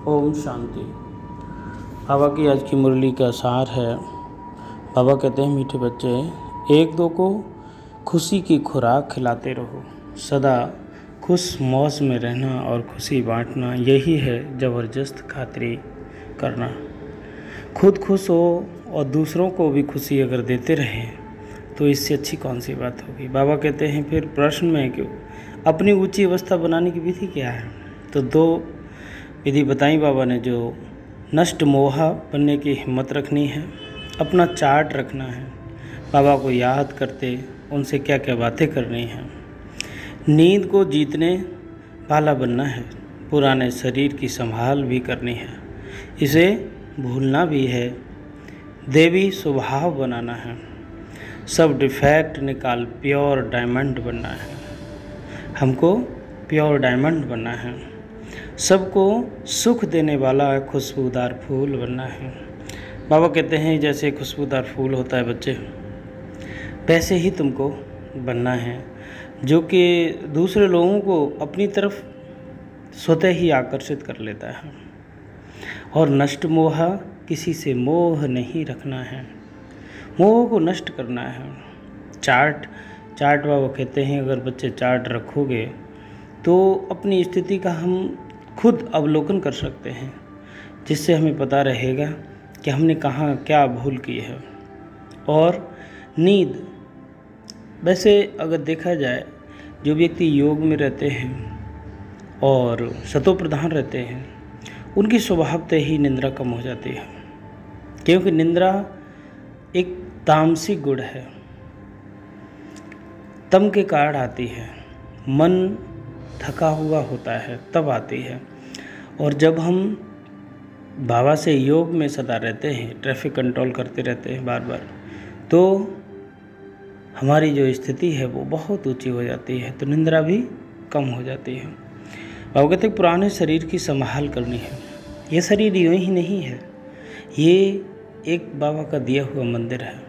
ओम शांति। बाबा की आज की मुरली का सार है। बाबा कहते हैं, मीठे बच्चे, एक दो को खुशी की खुराक खिलाते रहो। सदा खुश मौज में रहना और खुशी बांटना, यही है ज़बरदस्त खातिरी करना। खुद खुश हो और दूसरों को भी खुशी अगर देते रहें तो इससे अच्छी कौन सी बात होगी। बाबा कहते हैं, फिर प्रश्न में क्यों, अपनी ऊंची अवस्था बनाने की विधि क्या है। तो दो विधि बताई बाबा ने। जो नष्ट मोहा बनने की हिम्मत रखनी है, अपना चार्ट रखना है, बाबा को याद करते उनसे क्या क्या बातें करनी हैं। नींद को जीतने वाला बनना है, पुराने शरीर की संभाल भी करनी है, इसे भूलना भी है, देवी स्वभाव बनाना है, सब डिफेक्ट निकाल प्योर डायमंड बनना है। हमको प्योर डायमंड बनना है, सबको सुख देने वाला खुशबूदार फूल बनना है। बाबा कहते हैं, जैसे खुशबूदार फूल होता है बच्चे, वैसे ही तुमको बनना है, जो कि दूसरे लोगों को अपनी तरफ स्वतः ही आकर्षित कर लेता है। और नष्ट मोह, किसी से मोह नहीं रखना है, मोह को नष्ट करना है। चार्ट बाबा कहते हैं, अगर बच्चे चार्ट रखोगे तो अपनी स्थिति का हम खुद अवलोकन कर सकते हैं, जिससे हमें पता रहेगा कि हमने कहाँ क्या भूल की है। और नींद, वैसे अगर देखा जाए, जो व्यक्ति योग में रहते हैं और सतो प्रधान रहते हैं, उनकी स्वभावतः ही निद्रा कम हो जाती है, क्योंकि निद्रा एक तामसिक गुण है, तम के कारण आती है। मन थका हुआ होता है तब आती है। और जब हम बाबा से योग में सदा रहते हैं, ट्रैफिक कंट्रोल करते रहते हैं बार बार, तो हमारी जो स्थिति है वो बहुत ऊंची हो जाती है, तो निद्रा भी कम हो जाती है। बाबा कहते हैं, पुराने शरीर की संभाल करनी है। ये शरीर यूँ ही नहीं है, ये एक बाबा का दिया हुआ मंदिर है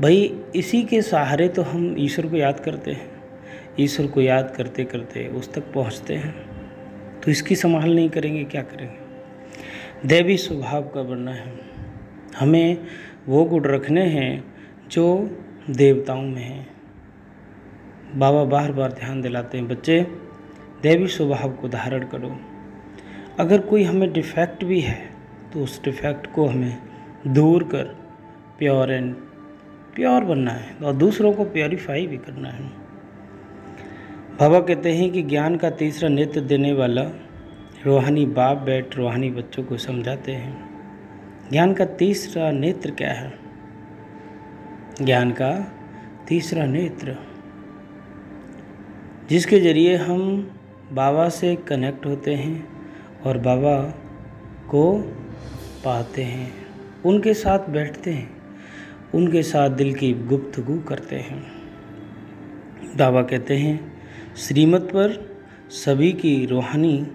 भाई। इसी के सहारे तो हम ईश्वर को याद करते हैं, ईश्वर को याद करते करते उस तक पहुंचते हैं। तो इसकी संभाल नहीं करेंगे, क्या करेंगे। दैवी स्वभाव का बनना है, हमें वो गुण रखने हैं जो देवताओं में हैं। बाबा बार बार ध्यान दिलाते हैं, बच्चे दैवी स्वभाव को धारण करो। अगर कोई हमें डिफेक्ट भी है तो उस डिफेक्ट को हमें दूर कर प्योर बनना है और दूसरों को प्योरीफाई भी करना है। बाबा कहते हैं कि ज्ञान का तीसरा नेत्र देने वाला रूहानी बाप बैठ रूहानी बच्चों को समझाते हैं। ज्ञान का तीसरा नेत्र क्या है? ज्ञान का तीसरा नेत्र, जिसके जरिए हम बाबा से कनेक्ट होते हैं और बाबा को पाते हैं, उनके साथ बैठते हैं, उनके साथ दिल की गुफ्तगू करते हैं। बाबा कहते हैं, श्रीमत पर सभी की रूहानी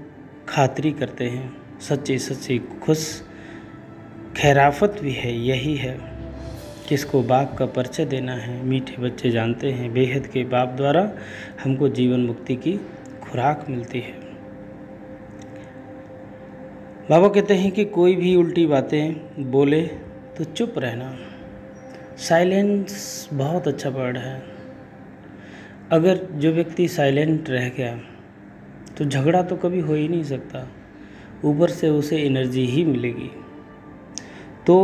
खातिरी करते हैं, सच्ची खुश खैराफत भी है, यही है किसको बाप का परिचय देना है। मीठे बच्चे जानते हैं, बेहद के बाप द्वारा हमको जीवन मुक्ति की खुराक मिलती है। बाबा कहते हैं कि कोई भी उल्टी बातें बोले तो चुप रहना। साइलेंस बहुत अच्छा वर्ड है। अगर जो व्यक्ति साइलेंट रह गया तो झगड़ा तो कभी हो ही नहीं सकता, ऊपर से उसे एनर्जी ही मिलेगी। तो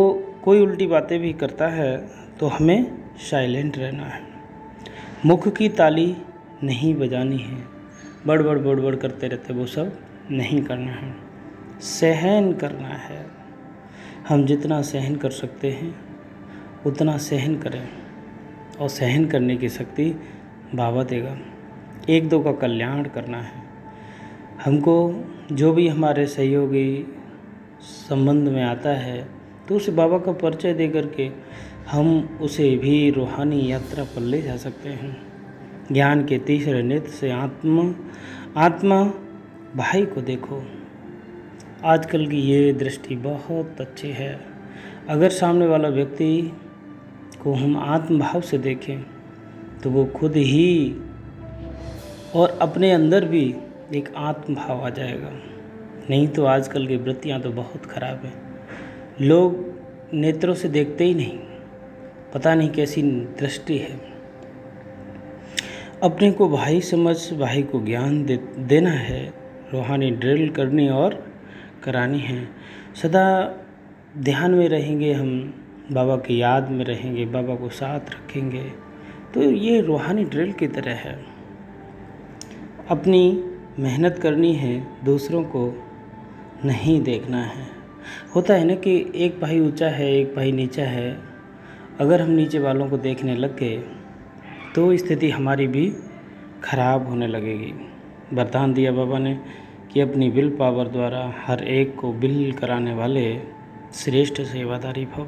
कोई उल्टी बातें भी करता है तो हमें साइलेंट रहना है। मुख की ताली नहीं बजानी है, बड़ करते रहते वो सब नहीं करना है। सहन करना है, हम जितना सहन कर सकते हैं उतना सहन करें, और सहन करने की शक्ति बाबा देगा। एक दो का कल्याण करना है हमको। जो भी हमारे सहयोगी संबंध में आता है तो उसे बाबा का परिचय दे करके हम उसे भी रूहानी यात्रा पर ले जा सकते हैं। ज्ञान के तीसरे नेत्र से आत्मा भाई को देखो। आजकल की ये दृष्टि बहुत अच्छी है। अगर सामने वाला व्यक्ति को हम आत्म भाव से देखें तो वो खुद ही और अपने अंदर भी एक आत्म भाव आ जाएगा। नहीं तो आजकल की वृत्तियाँ तो बहुत ख़राब हैं। लोग नेत्रों से देखते ही नहीं, पता नहीं कैसी दृष्टि है। अपने को भाई समझ भाई को ज्ञान देना है, रूहानी ड्रिल करनी और करानी है। सदा ध्यान में रहेंगे हम, बाबा की याद में रहेंगे, बाबा को साथ रखेंगे, तो ये रूहानी ड्रिल की तरह है। अपनी मेहनत करनी है, दूसरों को नहीं देखना है। होता है ना कि एक भाई ऊंचा है, एक भाई नीचा है। अगर हम नीचे वालों को देखने लग गए तो स्थिति हमारी भी खराब होने लगेगी। वरदान दिया बाबा ने कि अपनी विल पावर द्वारा हर एक को बिल कराने वाले श्रेष्ठ सेवादारी भव।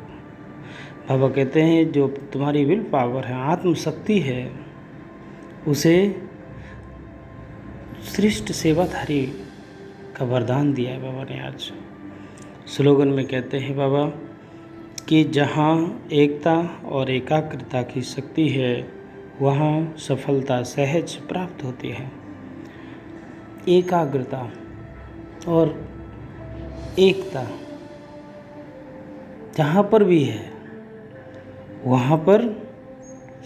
बाबा कहते हैं जो तुम्हारी विल पावर है, आत्मशक्ति है, उसे श्रेष्ठ सेवाधारी का वरदान दिया है बाबा ने। आज स्लोगन में कहते हैं बाबा कि जहाँ एकता और एकाग्रता की शक्ति है वहाँ सफलता सहज प्राप्त होती है। एकाग्रता और एकता जहाँ पर भी है वहाँ पर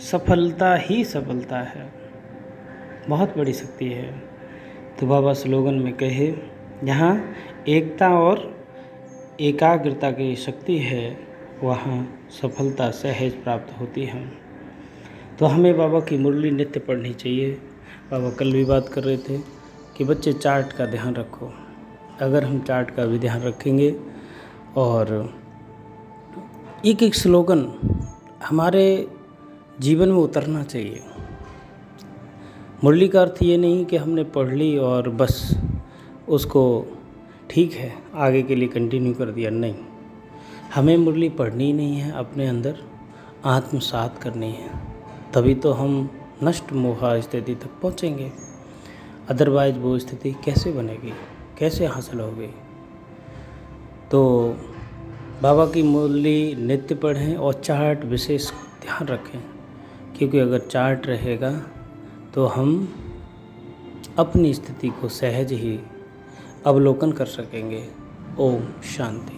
सफलता ही सफलता है, बहुत बड़ी शक्ति है। तो बाबा स्लोगन में कहे जहाँ एकता और एकाग्रता की शक्ति है वहाँ सफलता सहज प्राप्त होती है। तो हमें बाबा की मुरली नित्य पढ़नी चाहिए। बाबा कल भी बात कर रहे थे कि बच्चे चार्ट का ध्यान रखो। अगर हम चार्ट का भी ध्यान रखेंगे और एक एक स्लोगन हमारे जीवन में उतरना चाहिए। मुरली का अर्थ ये नहीं कि हमने पढ़ ली और बस उसको ठीक है आगे के लिए कंटिन्यू कर दिया, नहीं। हमें मुरली पढ़नी ही नहीं है, अपने अंदर आत्मसात करनी है, तभी तो हम नष्ट मोह स्थिति तक पहुँचेंगे। अदरवाइज वो स्थिति कैसे बनेगी, कैसे हासिल होगी। तो बाबा की मुरली नित्य पढ़ें और चार्ट विशेष ध्यान रखें, क्योंकि अगर चार्ट रहेगा तो हम अपनी स्थिति को सहज ही अवलोकन कर सकेंगे। ओम शांति।